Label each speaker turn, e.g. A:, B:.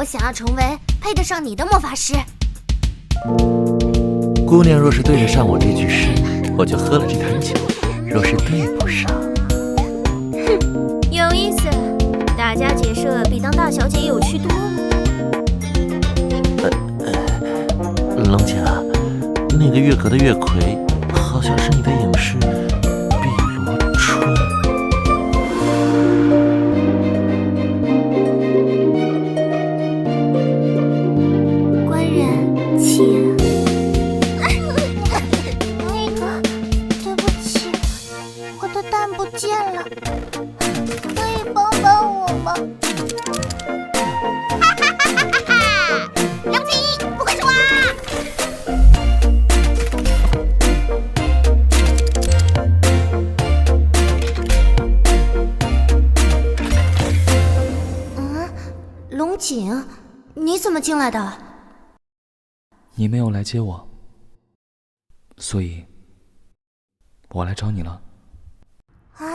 A: 我想要成为配得上你的魔法师。
B: 姑娘若是对得上我这句诗，我就喝了这坛酒；若是对不上，
A: 哼，有意思。大家结社比当大小姐有趣多了。
B: 龙姐啊，那个月阁的月魁，好像是你的影视碧螺春。
A: 官人，请。
C: 对不起，我的蛋不见了，可以帮帮我吗？
A: 龙井，不愧是我！龙井，你怎么进来的？
D: 你没有来接我，所以我来找你了。
C: 啊！